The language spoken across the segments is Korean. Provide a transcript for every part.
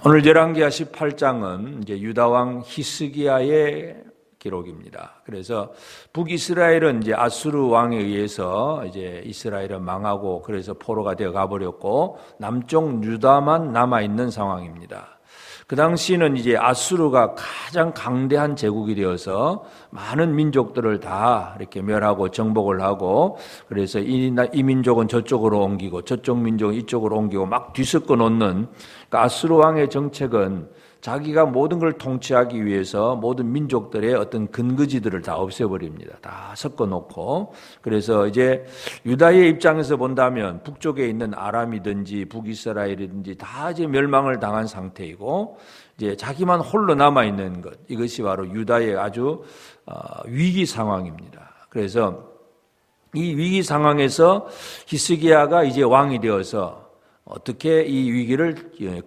오늘 열왕기하 18장은 이제 유다 왕 히스기야의 기록입니다. 그래서 북이스라엘은 이제 아수르 왕에 의해서 이제 이스라엘은 망하고 그래서 포로가 되어 가버렸고 남쪽 유다만 남아 있는 상황입니다. 그 당시는 이제 아수르가 가장 강대한 제국이 되어서 많은 민족들을 다 이렇게 멸하고 정복을 하고 그래서 이 민족은 저쪽으로 옮기고 저쪽 민족은 이쪽으로 옮기고 막 뒤섞어 놓는 그러니까 아수르 왕의 정책은 자기가 모든 걸 통치하기 위해서 모든 민족들의 어떤 근거지들을 다 없애버립니다. 다 섞어놓고 그래서 이제 유다의 입장에서 본다면 북쪽에 있는 아람이든지 북이스라엘이든지 다 이제 멸망을 당한 상태이고 이제 자기만 홀로 남아 있는 것 이것이 바로 유다의 아주 위기 상황입니다. 그래서 이 위기 상황에서 히스기야가 이제 왕이 되어서 어떻게 이 위기를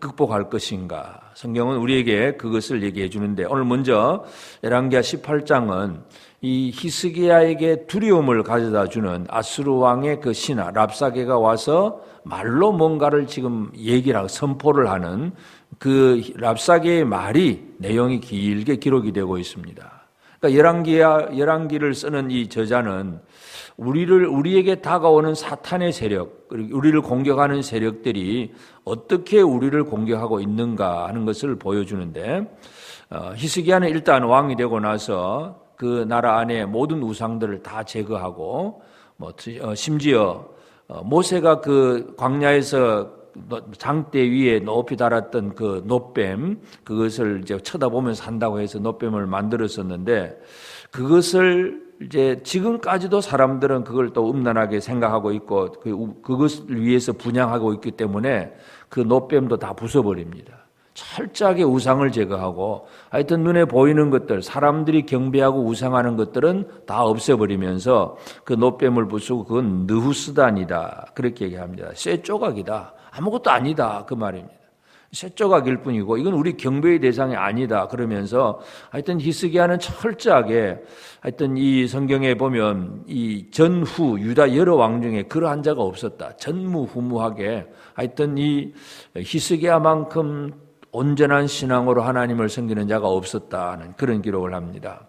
극복할 것인가? 성경은 우리에게 그것을 얘기해 주는데 오늘 먼저 열왕기하 18장은 이 히스기야에게 두려움을 가져다 주는 아수르 왕의 그 신하 랍사게가 와서 말로 뭔가를 지금 얘기를 하고 선포를 하는 그 랍사게의 말이 내용이 길게 기록이 되고 있습니다. 그러니까 열왕기를 쓰는 이 저자는 우리에게 다가오는 사탄의 세력, 그리고 우리를 공격하는 세력들이 어떻게 우리를 공격하고 있는가 하는 것을 보여주는데 히스기야는 일단 왕이 되고 나서 그 나라 안에 모든 우상들을 다 제거하고 심지어 모세가 그 광야에서 장대 위에 높이 달았던 그 놋뱀 그것을 이제 쳐다보면서 산다고 해서 놋뱀을 만들었었는데 그것을 이제 지금까지도 사람들은 그걸 또 음란하게 생각하고 있고 그것을 위해서 분향하고 있기 때문에 그 놋뱀도 다 부숴버립니다. 철저하게 우상을 제거하고 하여튼 눈에 보이는 것들 사람들이 경배하고 우상하는 것들은 다 없애버리면서 그 놋뱀을 부수고 그건 느후스단이다 그렇게 얘기합니다. 쇠 조각이다. 아무것도 아니다 그 말입니다. 쇠조각일 뿐이고 이건 우리 경배의 대상이 아니다 그러면서 하여튼 히스기야는 철저하게 하여튼 이 성경에 보면 이 전후 유다 여러 왕 중에 그러한 자가 없었다. 전무후무하게 하여튼 이 히스기야만큼 온전한 신앙으로 하나님을 섬기는 자가 없었다는 그런 기록을 합니다.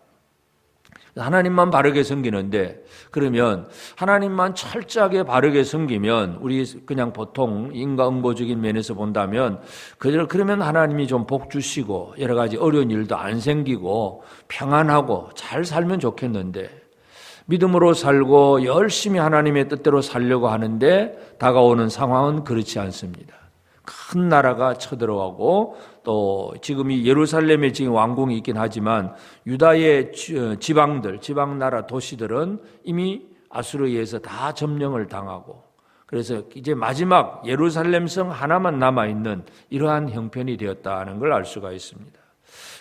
하나님만 바르게 섬기는데 그러면 하나님만 철저하게 바르게 섬기면 우리 그냥 보통 인과응보적인 면에서 본다면 그러면 하나님이 좀 복 주시고 여러 가지 어려운 일도 안 생기고 평안하고 잘 살면 좋겠는데 믿음으로 살고 열심히 하나님의 뜻대로 살려고 하는데 다가오는 상황은 그렇지 않습니다. 큰 나라가 쳐들어가고 또 지금 이 예루살렘에 지금 왕궁이 있긴 하지만 유다의 지방들, 지방나라 도시들은 이미 아수르에 의해서 다 점령을 당하고 그래서 이제 마지막 예루살렘 성 하나만 남아있는 이러한 형편이 되었다는 걸 알 수가 있습니다.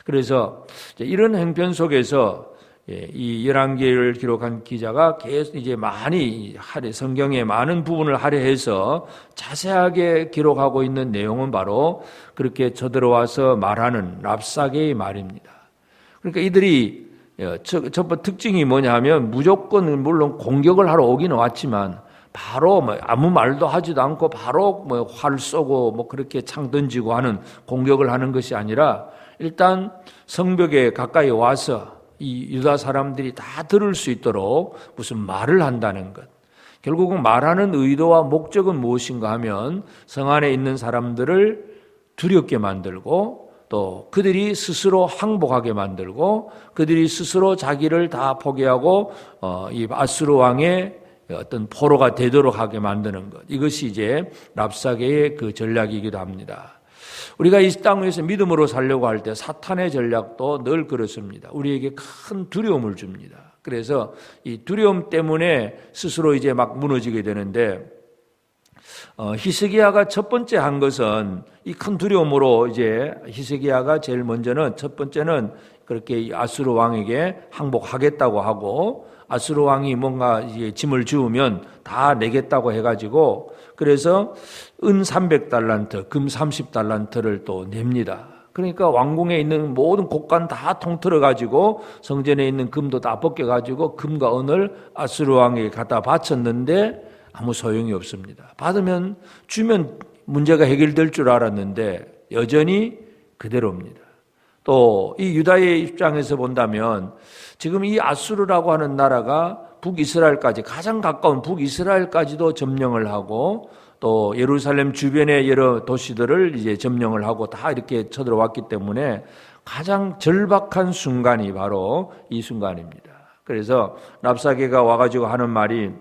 그래서 이런 형편 속에서 이 열왕기를 기록한 기자가 계속 이제 많이 성경의 많은 부분을 할애해서 자세하게 기록하고 있는 내용은 바로 그렇게 쳐들어와서 말하는 랍사게의 말입니다. 그러니까 이들이 첫 번째 특징이 뭐냐 하면 무조건 물론 공격을 하러 오기는 왔지만 바로 아무 말도 하지도 않고 바로 활 쏘고 그렇게 창 던지고 하는 공격을 하는 것이 아니라 일단 성벽에 가까이 와서 이 유다 사람들이 다 들을 수 있도록 무슨 말을 한다는 것. 결국은 말하는 의도와 목적은 무엇인가 하면 성 안에 있는 사람들을 두렵게 만들고 또 그들이 스스로 항복하게 만들고 그들이 스스로 자기를 다 포기하고 이 아수르 왕의 어떤 포로가 되도록 하게 만드는 것. 이것이 이제 랍사게의 그 전략이기도 합니다. 우리가 이 땅 위에서 믿음으로 살려고 할 때 사탄의 전략도 늘 그렇습니다. 우리에게 큰 두려움을 줍니다. 그래서 이 두려움 때문에 스스로 이제 막 무너지게 되는데 히스기야가 첫 번째 한 것은 이 큰 두려움으로 이제 히스기야가 제일 먼저는 첫 번째는 그렇게 아수르 왕에게 항복하겠다고 하고 아수르 왕이 뭔가 이제 짐을 지우면 다 내겠다고 해가지고 그래서 은 300달란트, 금 30달란트를 또 냅니다. 그러니까 왕궁에 있는 모든 곡간 다 통틀어가지고 성전에 있는 금도 다 벗겨가지고 금과 은을 아수르 왕에게 갖다 바쳤는데 아무 소용이 없습니다. 받으면 주면 문제가 해결될 줄 알았는데 여전히 그대로입니다. 또 이 유다의 입장에서 본다면 지금 이 아수르라고 하는 나라가 북이스라엘까지, 가장 가까운 북이스라엘까지도 점령을 하고 또 예루살렘 주변의 여러 도시들을 이제 점령을 하고 다 이렇게 쳐들어왔기 때문에 가장 절박한 순간이 바로 이 순간입니다. 그래서 랍사게가 와가지고 하는 말이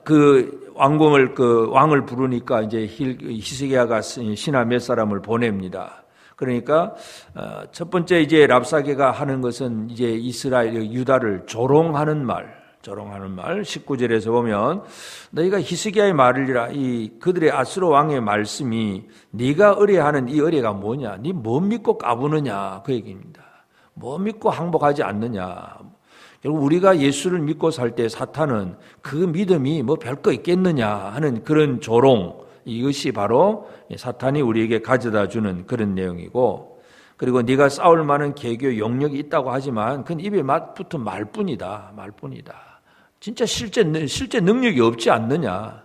그 왕을 부르니까 이제 히스기야가 신하 몇 사람을 보냅니다. 그러니까 첫 번째 이제 랍사게가 하는 것은 이제 이스라엘 유다를 조롱하는 말 19절에서 보면 너희가 히스기야의 말이라 이 그들의 아수르 왕의 말씀이 네가 의뢰하는 이 의뢰가 뭐냐? 네 뭐 믿고 까부느냐? 그 얘기입니다. 뭐 믿고 항복하지 않느냐? 결국 우리가 예수를 믿고 살 때 사탄은 그 믿음이 뭐 별거 있겠느냐 하는 그런 조롱, 이것이 바로 사탄이 우리에게 가져다 주는 그런 내용이고, 그리고 네가 싸울 만한 계교 용력이 있다고 하지만 그건 입에 붙은 말뿐이다. 진짜 실제 능력이 없지 않느냐.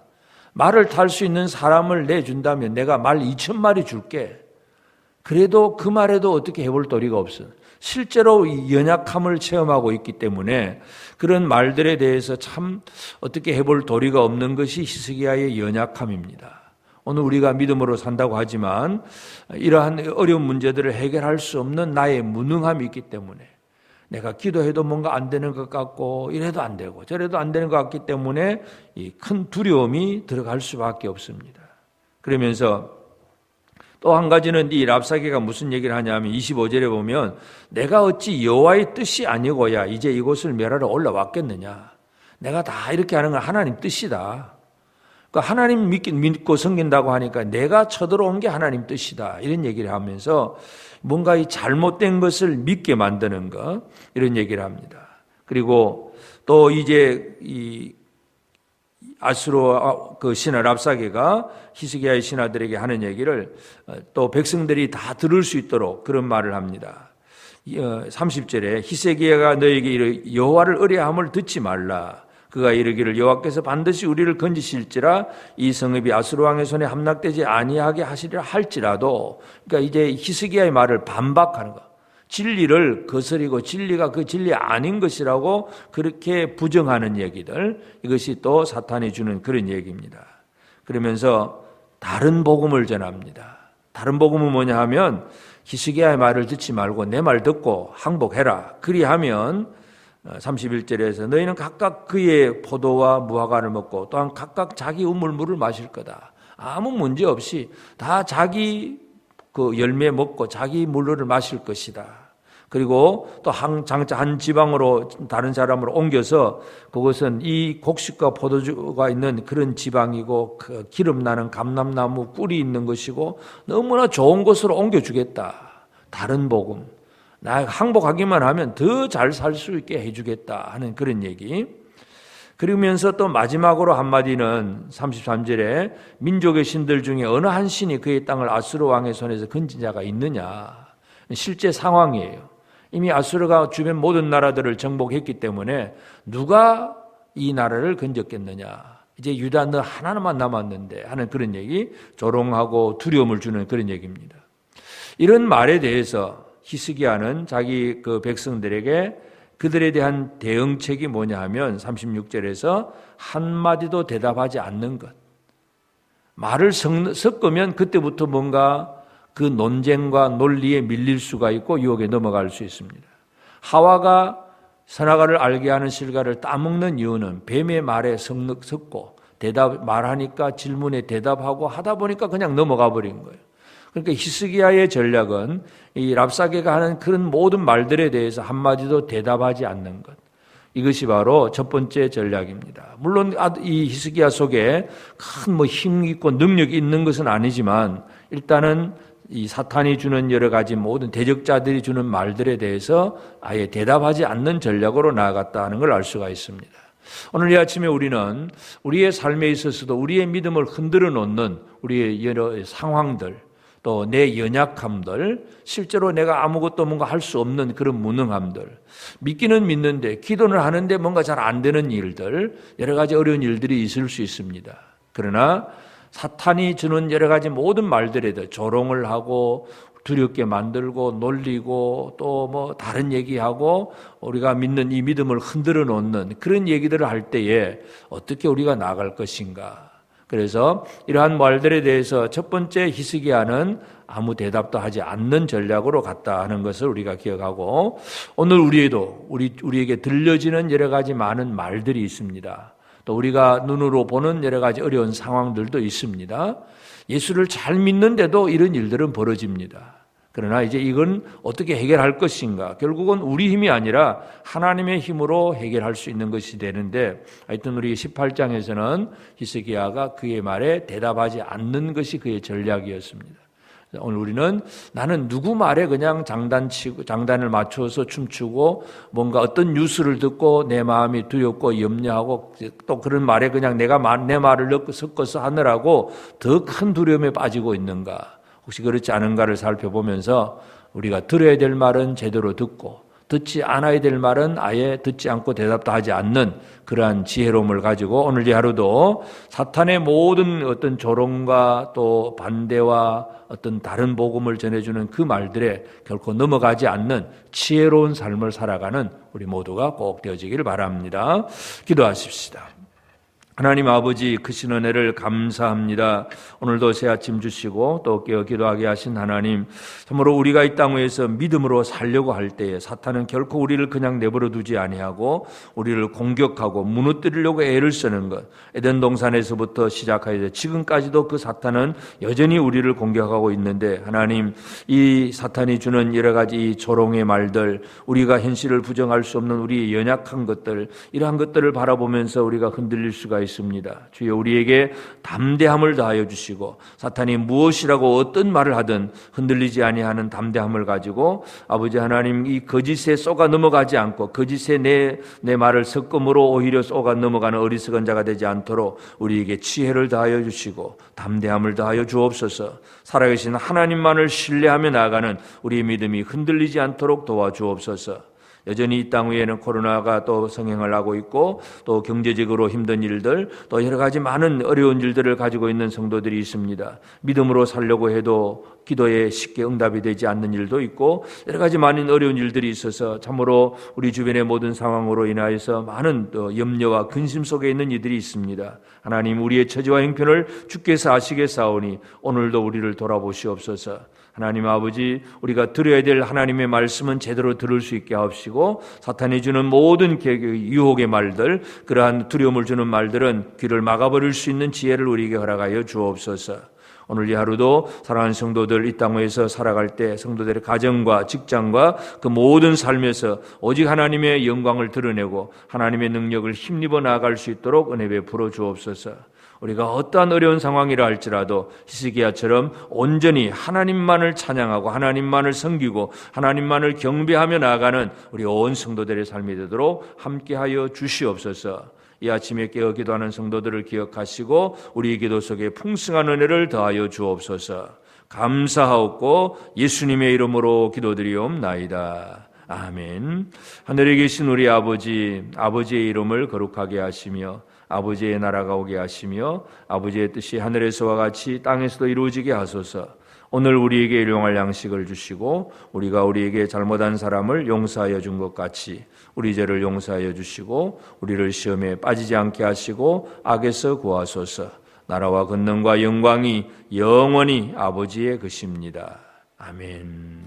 말을 탈 수 있는 사람을 내준다면 내가 말 2,000마리 줄게. 그래도 그 말에도 어떻게 해볼 도리가 없어. 실제로 연약함을 체험하고 있기 때문에 그런 말들에 대해서 참 어떻게 해볼 도리가 없는 것이 히스기야의 연약함입니다. 오늘 우리가 믿음으로 산다고 하지만 이러한 어려운 문제들을 해결할 수 없는 나의 무능함이 있기 때문에 내가 기도해도 뭔가 안 되는 것 같고 이래도 안 되고 저래도 안 되는 것 같기 때문에 이 큰 두려움이 들어갈 수밖에 없습니다. 그러면서 또 한 가지는 이 랍사게가 무슨 얘기를 하냐면 25절에 보면 내가 어찌 여호와의 뜻이 아니고야 이제 이곳을 멸하러 올라왔겠느냐. 내가 다 이렇게 하는 건 하나님 뜻이다. 그러니까 하나님 믿고 섬긴다고 하니까 내가 쳐들어온 게 하나님 뜻이다. 이런 얘기를 하면서 뭔가 이 잘못된 것을 믿게 만드는 것, 이런 얘기를 합니다. 그리고 또 이제 이 아수르 그 신하 랍사게가 히스기야의 신하들에게 하는 얘기를 또 백성들이 다 들을 수 있도록 그런 말을 합니다. 30절에 히스기야가 너에게 이르 여호와를 의뢰함을 듣지 말라. 그가 이르기를 여호와께서 반드시 우리를 건지실지라 이 성읍이 아수르 왕의 손에 함락되지 아니하게 하시리라 할지라도, 그러니까 이제 히스기야의 말을 반박하는 거, 진리를 거스리고 진리가 그 진리 아닌 것이라고 그렇게 부정하는 얘기들, 이것이 또 사탄이 주는 그런 얘기입니다. 그러면서 다른 복음을 전합니다. 다른 복음은 뭐냐 하면 히스기야의 말을 듣지 말고 내 말 듣고 항복해라. 그리하면 31절에서 너희는 각각 그의 포도와 무화과를 먹고 또한 각각 자기 우물물을 마실 거다. 아무 문제 없이 다 자기 그 열매 먹고 자기 물을 마실 것이다. 그리고 또 장차 한 지방으로 다른 사람으로 옮겨서 그것은 이 곡식과 포도주가 있는 그런 지방이고 그 기름 나는 감람나무 꿀이 있는 것이고 너무나 좋은 곳으로 옮겨주겠다. 다른 복음. 나 항복하기만 하면 더 잘 살 수 있게 해주겠다 하는 그런 얘기. 그러면서 또 마지막으로 한마디는 33절에 민족의 신들 중에 어느 한 신이 그의 땅을 아수르 왕의 손에서 건진 자가 있느냐. 실제 상황이에요. 이미 아수르가 주변 모든 나라들을 정복했기 때문에 누가 이 나라를 건졌겠느냐. 이제 유다 너 하나만 남았는데 하는 그런 얘기, 조롱하고 두려움을 주는 그런 얘기입니다. 이런 말에 대해서 히스기야는 자기 그 백성들에게 그들에 대한 대응책이 뭐냐 하면 36절에서 한마디도 대답하지 않는 것. 말을 섞으면 그때부터 뭔가 그 논쟁과 논리에 밀릴 수가 있고 유혹에 넘어갈 수 있습니다. 하와가 선악과를 알게 하는 실과를 따먹는 이유는 뱀의 말에 섞고 말하니까 질문에 대답하고 하다 보니까 그냥 넘어가 버린 거예요. 그러니까 히스기야의 전략은 이 랍사게가 하는 그런 모든 말들에 대해서 한마디도 대답하지 않는 것. 이것이 바로 첫 번째 전략입니다. 물론 이 히스기야 속에 큰 힘 있고 능력이 있는 것은 아니지만 일단은 이 사탄이 주는 여러 가지 모든 대적자들이 주는 말들에 대해서 아예 대답하지 않는 전략으로 나아갔다는 걸 알 수가 있습니다. 오늘 이 아침에 우리는 우리의 삶에 있어서도 우리의 믿음을 흔들어 놓는 우리의 여러 상황들, 또 내 연약함들, 실제로 내가 아무것도 뭔가 할 수 없는 그런 무능함들, 믿기는 믿는데 기도는 하는데 뭔가 잘 안 되는 일들, 여러 가지 어려운 일들이 있을 수 있습니다. 그러나 사탄이 주는 여러 가지 모든 말들에 대해 조롱을 하고 두렵게 만들고 놀리고 또 뭐 다른 얘기하고 우리가 믿는 이 믿음을 흔들어 놓는 그런 얘기들을 할 때에 어떻게 우리가 나아갈 것인가. 그래서 이러한 말들에 대해서 첫 번째 히스기야는 아무 대답도 하지 않는 전략으로 갔다 하는 것을 우리가 기억하고, 오늘 우리에게 들려지는 여러 가지 많은 말들이 있습니다. 또 우리가 눈으로 보는 여러 가지 어려운 상황들도 있습니다. 예수를 잘 믿는데도 이런 일들은 벌어집니다. 그러나 이제 이건 어떻게 해결할 것인가? 결국은 우리 힘이 아니라 하나님의 힘으로 해결할 수 있는 것이 되는데, 하여튼 우리 18장에서는 히스기야가 그의 말에 대답하지 않는 것이 그의 전략이었습니다. 오늘 우리는 나는 누구 말에 그냥 장단을 맞춰서 춤추고 뭔가 어떤 뉴스를 듣고 내 마음이 두렵고 염려하고 또 그런 말에 그냥 내가 내 말을 섞어서 하느라고 더 큰 두려움에 빠지고 있는가? 혹시 그렇지 않은가를 살펴보면서 우리가 들어야 될 말은 제대로 듣고 듣지 않아야 될 말은 아예 듣지 않고 대답도 하지 않는 그러한 지혜로움을 가지고 오늘 이 하루도 사탄의 모든 어떤 조롱과 또 반대와 어떤 다른 복음을 전해주는 그 말들에 결코 넘어가지 않는 지혜로운 삶을 살아가는 우리 모두가 꼭 되어지기를 바랍니다. 기도하십시다. 하나님 아버지, 크신 은혜를 감사합니다. 오늘도 새 아침 주시고 또 깨어 기도하게 하신 하나님, 참으로 우리가 이 땅 위에서 믿음으로 살려고 할 때에 사탄은 결코 우리를 그냥 내버려 두지 아니하고 우리를 공격하고 무너뜨리려고 애를 쓰는 것, 에덴 동산에서부터 시작하여 지금까지도 그 사탄은 여전히 우리를 공격하고 있는데, 하나님, 이 사탄이 주는 여러 가지 이 조롱의 말들, 우리가 현실을 부정할 수 없는 우리의 연약한 것들, 이러한 것들을 바라보면서 우리가 흔들릴 수가 있습니다. 주여, 우리에게 담대함을 다하여 주시고 사탄이 무엇이라고 어떤 말을 하든 흔들리지 아니하는 담대함을 가지고 아버지 하나님, 이 거짓에 쏘가 넘어가지 않고 거짓에 내 말을 섞음으로 오히려 쏘가 넘어가는 어리석은 자가 되지 않도록 우리에게 지혜를 다하여 주시고 담대함을 다하여 주옵소서. 살아계신 하나님만을 신뢰하며 나아가는 우리의 믿음이 흔들리지 않도록 도와주옵소서. 여전히 이 땅 위에는 코로나가 또 성행을 하고 있고 또 경제적으로 힘든 일들, 또 여러 가지 많은 어려운 일들을 가지고 있는 성도들이 있습니다. 믿음으로 살려고 해도 기도에 쉽게 응답이 되지 않는 일도 있고 여러 가지 많은 어려운 일들이 있어서 참으로 우리 주변의 모든 상황으로 인하여서 많은 또 염려와 근심 속에 있는 이들이 있습니다. 하나님, 우리의 처지와 형편을 주께서 아시겠사오니 오늘도 우리를 돌아보시옵소서. 하나님 아버지, 우리가 들어야 될 하나님의 말씀은 제대로 들을 수 있게 하옵시고 사탄이 주는 모든 유혹의 말들, 그러한 두려움을 주는 말들은 귀를 막아버릴 수 있는 지혜를 우리에게 허락하여 주옵소서. 오늘 이 하루도 사랑하는 성도들, 이 땅 위에서 살아갈 때 성도들의 가정과 직장과 그 모든 삶에서 오직 하나님의 영광을 드러내고 하나님의 능력을 힘입어 나아갈 수 있도록 은혜 베풀어 주옵소서. 우리가 어떠한 어려운 상황이라 할지라도 히스기야처럼 온전히 하나님만을 찬양하고 하나님만을 섬기고 하나님만을 경배하며 나아가는 우리 온 성도들의 삶이 되도록 함께하여 주시옵소서. 이 아침에 깨어 기도하는 성도들을 기억하시고 우리의 기도 속에 풍성한 은혜를 더하여 주옵소서. 감사하옵고 예수님의 이름으로 기도드리옵나이다. 아멘. 하늘에 계신 우리 아버지, 아버지의 이름을 거룩하게 하시며 아버지의 나라가 오게 하시며 아버지의 뜻이 하늘에서와 같이 땅에서도 이루어지게 하소서. 오늘 우리에게 일용할 양식을 주시고 우리가 우리에게 잘못한 사람을 용서하여 준 것 같이 우리 죄를 용서하여 주시고 우리를 시험에 빠지지 않게 하시고 악에서 구하소서. 나라와 권능과 영광이 영원히 아버지의 것입니다. 아멘.